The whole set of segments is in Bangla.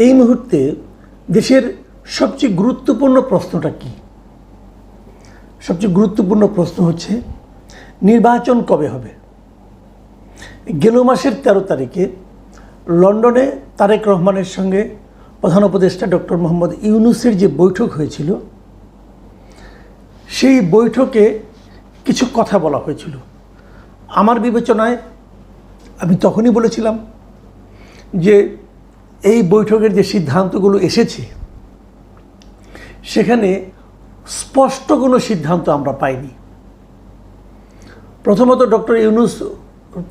এই মুহূর্তে দেশের সবচেয়ে গুরুত্বপূর্ণ প্রশ্নটা কি? সবচেয়ে গুরুত্বপূর্ণ প্রশ্ন হচ্ছে নির্বাচন কবে হবে। গেল মাসের 13 তারিখে লন্ডনে তারেক রহমানের সঙ্গে প্রধান উপদেষ্টা ডক্টর মোহাম্মদ ইউনূসের যে বৈঠক হয়েছিল, সেই বৈঠকে কিছু কথা বলা হয়েছিল। আমার বিবেচনায় আমি তখনই বলেছিলাম যে এই বৈঠকের যে সিদ্ধান্তগুলো এসেছে সেখানে স্পষ্ট কোনো সিদ্ধান্ত আমরা পাইনি। প্রথমত ডক্টর ইউনূস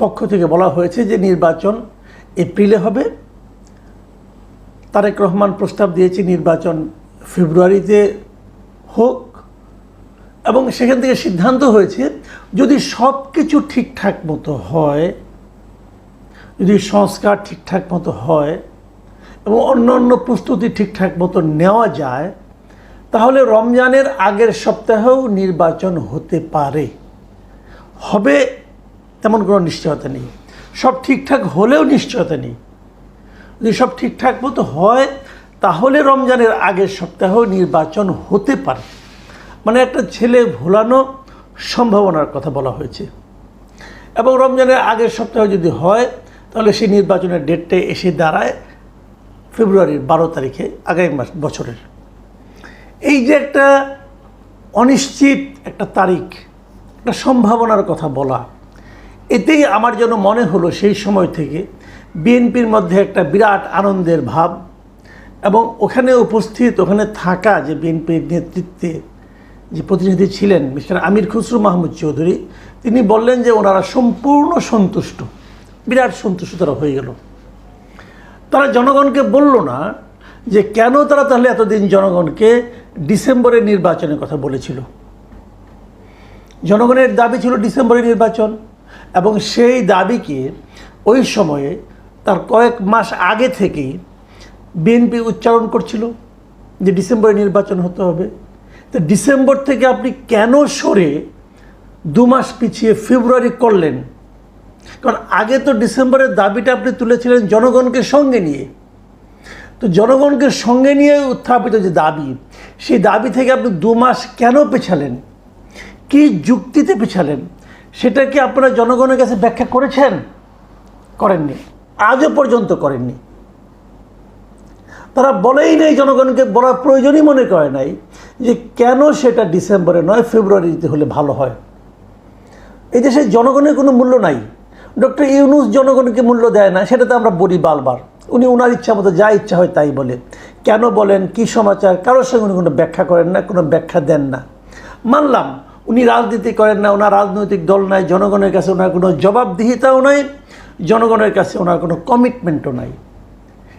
পক্ষ থেকে বলা হয়েছে যে নির্বাচন এপ্রিলে হবে। তারেক রহমান প্রস্তাব দিয়েছে নির্বাচন ফেব্রুয়ারিতে হোক, এবং সেখান থেকে সিদ্ধান্ত হয়েছে যদি সব কিছু ঠিকঠাক মতো হয়, যদি সংস্কার ঠিকঠাক মতো হয় এবং অন্যান্য প্রস্তুতি ঠিকঠাক মতো নেওয়া যায়, তাহলে রমজানের আগের সপ্তাহেও নির্বাচন হতে পারে। হবে তেমন কোনো নিশ্চয়তা নেই, সব ঠিকঠাক হলেও নিশ্চয়তা নেই। যদি সব ঠিকঠাক মতো হয় তাহলে রমজানের আগের সপ্তাহেও নির্বাচন হতে পারে। মানে একটা ছেলে ভোলানো সম্ভাবনার কথা বলা হয়েছে। এবং রমজানের আগের সপ্তাহে যদি হয় তাহলে সেই নির্বাচনের ডেটটা এসে দাঁড়ায় ফেব্রুয়ারির 12 তারিখে, আগামী বছরের। এই যে একটা অনিশ্চিত একটা তারিখ, একটা সম্ভাবনার কথা বলা, এতেই আমার যেন মনে হলো সেই সময় থেকে বিএনপির মধ্যে একটা বিরাট আনন্দের ভাব, এবং ওখানে উপস্থিত, ওখানে থাকা যে বিএনপির নেতৃত্বে যে প্রতিনিধি ছিলেন মিস্টার আমির খসরু মাহমুদ চৌধুরী, তিনি বললেন যে ওনারা সম্পূর্ণ সন্তুষ্ট, বিরাট সন্তুষ্ট তারা হয়ে গেল। তারা জনগণকে বলল না যে কেন তারা তাহলে এতদিন জনগণকে ডিসেম্বরের নির্বাচনের কথা বলেছিল। জনগণের দাবি ছিল ডিসেম্বরের নির্বাচন, এবং সেই দাবিকে ওই সময়ে তার কয়েক মাস আগে থেকেই বিএনপি উচ্চারণ করছিল যে ডিসেম্বরে নির্বাচন হতে হবে। তো ডিসেম্বর থেকে আপনি কেন সরে 2 মাস পিছিয়ে ফেব্রুয়ারি করলেন? কারণ আগে তো ডিসেম্বরের দাবিটা আপনি তুলেছিলেন জনগণকে সঙ্গে নিয়ে। তো জনগণকে সঙ্গে নিয়ে উত্থাপিত যে দাবি, সেই দাবি থেকে আপনি 2 মাস কেন পেছালেন? কি যুক্তিতে পেছালেন? সেটা কি আপনারা জনগণের কাছে ব্যাখ্যা করেছেন? করেননি, আজও পর্যন্ত করেননি। তারা বলেই নেই, জনগণকে বলার প্রয়োজনই মনে করে নাই যে কেন সেটা ডিসেম্বরে নয় ফেব্রুয়ারিতে হলে ভালো হয়। এই দেশে জনগণের কোনো মূল্য নাই। ডক্টর ইউনূস জনগণকে মূল্য দেয় না, সেটা তো আমরা বলি বারবার। উনি ওনার ইচ্ছা মতো যা ইচ্ছা হয় তাই বলে। কেন বলেন, কি সমাচার, কারোর সঙ্গে উনি কোনো ব্যাখ্যা করেন না, কোনো ব্যাখ্যা দেন না। মানলাম উনি রাজনীতি করেন না, ওনার রাজনৈতিক দল নাই, জনগণের কাছে ওনার কোনো জবাবদিহিতাও নাই, জনগণের কাছে ওনার কোনো কমিটমেন্টও নাই।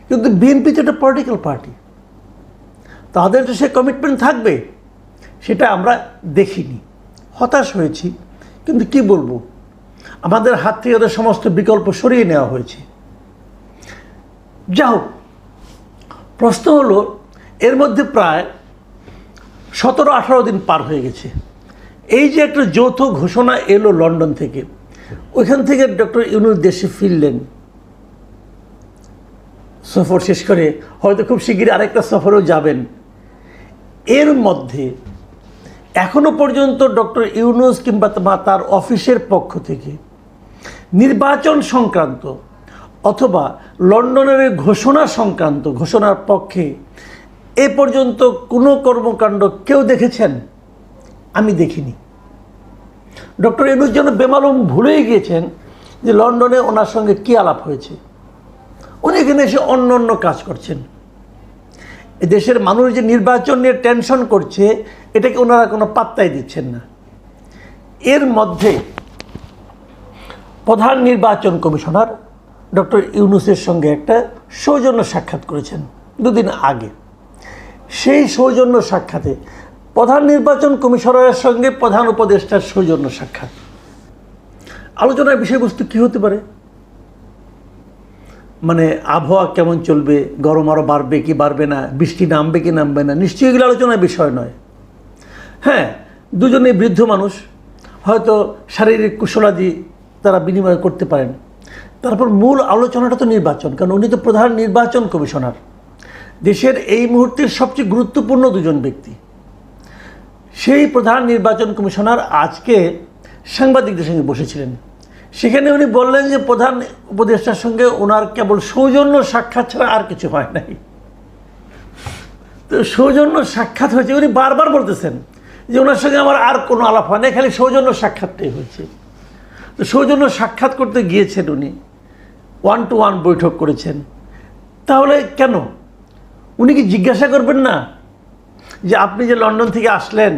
কিন্তু বিএনপি তো একটা পলিটিক্যাল পার্টি, তাদের তো সে কমিটমেন্ট থাকবে, সেটা আমরা দেখিনি। হতাশ হয়েছি, কিন্তু কি বলবো, আমাদের হাত থেকে ওদের সমস্ত বিকল্প সরিয়ে নেওয়া হয়েছে। যা হোক, প্রশ্ন হলো এর মধ্যে প্রায় 17-18 দিন পার হয়ে গেছে। এই যে একটা যৌথ ঘোষণা এলো লন্ডন থেকে, ওইখান থেকে ডক্টর ইউনূস দেশে ফিরলেন সফর শেষ করে, হয়তো খুব শিগগিরই আরেকটা সফরেও যাবেন। এর মধ্যে এখনো পর্যন্ত ডক্টর ইউনূস কিংবা তার অফিসের পক্ষ থেকে নির্বাচন সংক্রান্ত অথবা লন্ডনের ঘোষণা সংক্রান্ত ঘোষণার পক্ষে এ পর্যন্ত কোনো কর্মকাণ্ড কেউ দেখেছেন? আমি দেখিনি। ডক্টর ইউনূস যেন বেমালুম ভুলেই গিয়েছেন যে লন্ডনে ওনার সঙ্গে কী আলাপ হয়েছে। উনি এখানে এসে অন্য অন্য কাজ করছেন। দেশের মানুষ যে নির্বাচন নিয়ে টেনশন করছে, এটাকে ওনারা কোনো পাত্তাই দিচ্ছেন না। এর মধ্যে প্রধান নির্বাচন কমিশনার ডক্টর ইউনূসের সঙ্গে একটা সৌজন্য সাক্ষাৎ করেছেন 2 দিন আগে। সেই সৌজন্য সাক্ষাতে প্রধান নির্বাচন কমিশনারের সঙ্গে প্রধান উপদেষ্টার সৌজন্য সাক্ষাৎ, আলোচনার বিষয়বস্তু কী হতে পারে? মানে আবহাওয়া কেমন চলবে, গরম আরও বাড়বে কি বাড়বে না, বৃষ্টি নামবে কি নামবে না, নিশ্চয়ই এগুলো আলোচনার বিষয় নয়। হ্যাঁ, দুজনেই বৃদ্ধ মানুষ, হয়তো শারীরিক কুশলাদি তারা বিনিময় করতে পারেন। তারপর মূল আলোচনাটা তো নির্বাচন, কারণ উনি তো প্রধান নির্বাচন কমিশনার। দেশের এই মুহূর্তের সবচেয়ে গুরুত্বপূর্ণ দুজন ব্যক্তি। সেই প্রধান নির্বাচন কমিশনার আজকে সাংবাদিকদের সঙ্গে বসেছিলেন। সেখানে উনি বললেন যে প্রধান উপদেষ্টার সঙ্গে ওনার কেবল সৌজন্য সাক্ষাৎ ছাড়া আর কিছু হয় নাই। তো সৌজন্য সাক্ষাৎ হয়েছে, উনি বারবার বলতেছেন যে ওনার সঙ্গে আমার আর কোনো আলাপ হয় না, খালি সৌজন্য সাক্ষাৎটাই হয়েছে। তো সৌজন্য সাক্ষাৎ করতে গিয়েছেন উনি, 1-to-1 বৈঠক করেছেন। তাহলে কেন উনি কি জিজ্ঞাসা করবেন না যে আপনি যে লন্ডন থেকে আসলেন,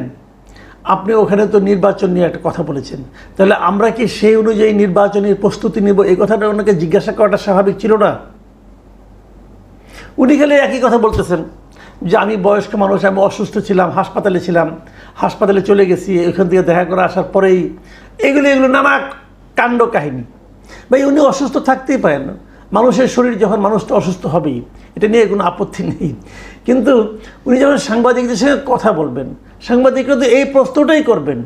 আপনি ওখানে তো নির্বাচন নিয়ে একটা কথা বলেছেন, তাহলে আমরা কি সেই অনুযায়ী নির্বাচনের প্রস্তুতি নেব? এই কথাটা ওনাকে জিজ্ঞাসা করাটা স্বাভাবিক ছিল না? উনি খালি একই কথা বলতেছেন যে আমি বয়স্ক মানুষ, আমি অসুস্থ ছিলাম, হাসপাতালে ছিলাম, হাসপাতালে চলে গেছি, এখান থেকে দেখা করে আসার পরেই এগুলো নানা কাণ্ড কাহিনী। ভাই, উনি অসুস্থ থাকতেই পারেন, মানুষের শরীর যখন মানুষ তো অসুস্থ হবেই, এটা নিয়ে কোনো আপত্তি নেই। কিন্তু উনি যখন সাংবাদিকদের সঙ্গে কথা বলবেন, সাংবাদিকরা তো এই প্রশ্নটাই করবেন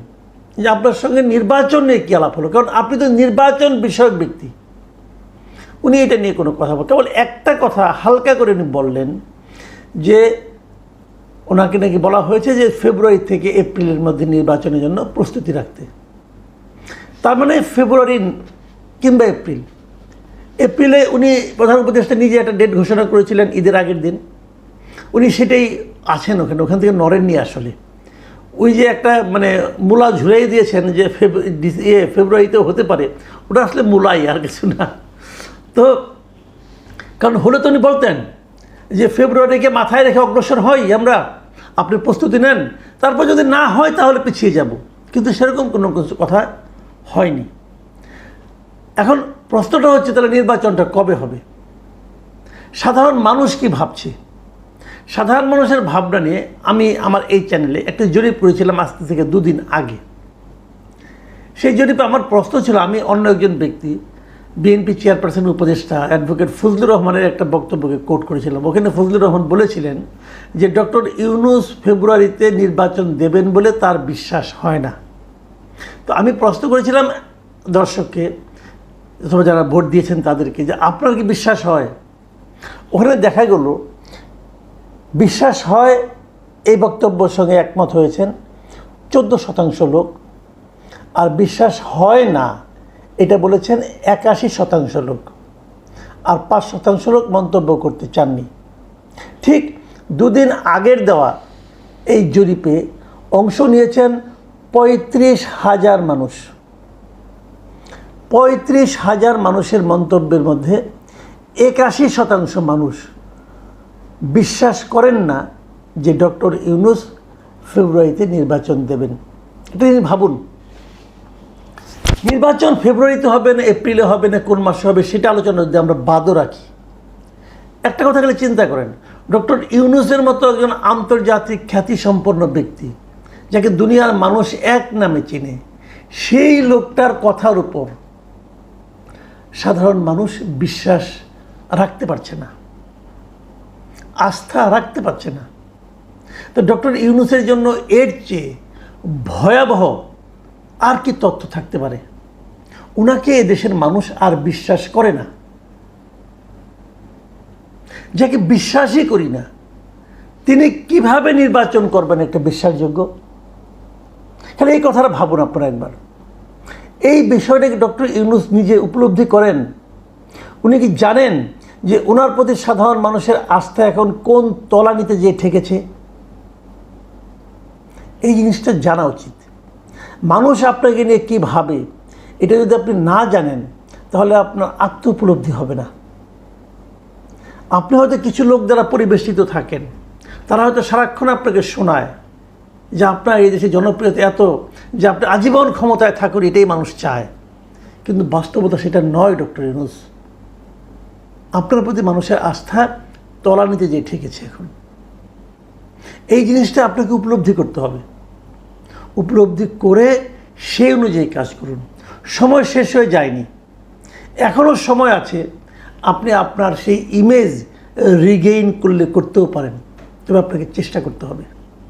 যে আপনার সঙ্গে নির্বাচন নিয়ে কী আলাপ হলো, কারণ আপনি তো নির্বাচন বিষয়ক ব্যক্তি। উনি এটা নিয়ে কোনো কথা বল, কেবল একটা কথা হালকা করে উনি বললেন যে ওনাকে নাকি বলা হয়েছে যে ফেব্রুয়ারি থেকে এপ্রিলের মধ্যে নির্বাচনের জন্য প্রস্তুতি রাখতে। তার মানে ফেব্রুয়ারি কিংবা এপ্রিলে উনি প্রধান উপদেষ্টা নিজে একটা ডেট ঘোষণা করেছিলেন ঈদের আগের দিন। উনি সেটাই আছেন ওখান থেকে নড়েননি আসলে। ওই যে একটা মানে মূলা ঝুলাই দিয়েছেন যে ফেব্রুয়ারিতেও হতে পারে, ওটা আসলে মূলাই, আর কিছু না। তো কারণ হলে তো উনি বলতেন যে ফেব্রুয়ারিকে মাথায় রেখে অগ্রসর হই আমরা, আপনি প্রস্তুতি নেন, তারপর যদি না হয় তাহলে পিছিয়ে যাব। কিন্তু সেরকম কোনো কিছু কথা হয়নি। এখন প্রশ্নটা হচ্ছে তাহলে নির্বাচনটা কবে হবে? সাধারণ মানুষ কি ভাবছে? সাধারণ মানুষের ভাবনা নিয়ে আমি আমার এই চ্যানেলে একটা জরিপ করেছিলাম আজ থেকে 2 দিন আগে। সেই জরিপে আমার প্রশ্ন ছিল, আমি অন্য একজন ব্যক্তি বিএনপি চেয়ারপারসন উপদেষ্টা অ্যাডভোকেট ফজলুর রহমানের একটা বক্তব্যকে কোট করেছিলাম। ওখানে ফজলুর রহমান বলেছিলেন যে ডক্টর ইউনূস ফেব্রুয়ারিতে নির্বাচন দেবেন বলে তার বিশ্বাস হয় না। তো আমি প্রশ্ন করেছিলাম দর্শককে, অথবা যারা ভোট দিয়েছেন তাদেরকে, যে আপনার কি বিশ্বাস হয়? ওখানে দেখা গেল বিশ্বাস হয় এই বক্তব্যের সঙ্গে একমত হয়েছেন 14% লোক, আর বিশ্বাস হয় না এটা বলেছেন 81% লোক, আর 5% লোক মন্তব্য করতে চাননি। ঠিক 2 দিন আগের দেওয়া এই জরিপে অংশ নিয়েছেন 35,000 মানুষ। 35,000 মানুষের মন্তব্যের মধ্যে 81% মানুষ বিশ্বাস করেন না যে ডক্টর ইউনূস ফেব্রুয়ারিতে নির্বাচন দেবেন। এটা তিনি ভাবুন, নির্বাচন ফেব্রুয়ারিতে হবে না এপ্রিলে হবে না কোন মাসে হবে সেটা আলোচনা যদি আমরা বাদও রাখি, একটা কথা গেলে চিন্তা করেন, ডক্টর ইউনূসের মতো একজন আন্তর্জাতিক খ্যাতিসম্পন্ন ব্যক্তি যাকে দুনিয়ার মানুষ এক নামে চেনে, সেই লোকটার কথার উপর সাধারণ মানুষ বিশ্বাস রাখতে পারছে না, আস্থা রাখতে পারছে না। তো ডক্টর ইউনূসের জন্য এর চেয়ে ভয়াবহ আর কি তথ্য থাকতে পারে? উনাকে এদেশের মানুষ আর বিশ্বাস করে না। যাকে বিশ্বাসই করি না, তিনি কিভাবে নির্বাচন করবেন একটা বিশ্বাসযোগ্য? তাহলে এই কথাটা ভাবুন আপনারা একবার। এই বিষয়টাকে ডক্টর ইউনূস নিজে উপলব্ধি করেন? উনি কি জানেন যে ওনার প্রতি সাধারণ মানুষের আস্থা এখন কোন তলানিতে যে ঠেকেছে? এই জিনিসটা জানা উচিত। মানুষ আপনাকে নিয়ে কী ভাবে এটা যদি আপনি না জানেন তাহলে আপনার আত্ম উপলব্ধি হবে না। আপনি হয়তো কিছু লোক দ্বারা পরিবেষ্টিত থাকেন, তারা হয়তো সারাক্ষণ আপনাকে শোনায় যে আপনার এই দেশে জনপ্রিয়তা এত যে আপনি আজীবন ক্ষমতায় থাকুন, এটাই মানুষ চায়। কিন্তু বাস্তবতা সেটা নয় ডক্টর ইউনূস। আপনার প্রতি মানুষের আস্থা তলানিতে যে ঠেকেছে এখন। এই জিনিসটা আপনাকে উপলব্ধি করতে হবে। উপলব্ধি করে সেই অনুযায়ী কাজ করুন। সময় শেষ হয়ে যায়নি, এখনও সময় আছে। আপনি আপনার সেই ইমেজ রিগেইন করতেও পারেন, তবে আপনাকে চেষ্টা করতে হবে।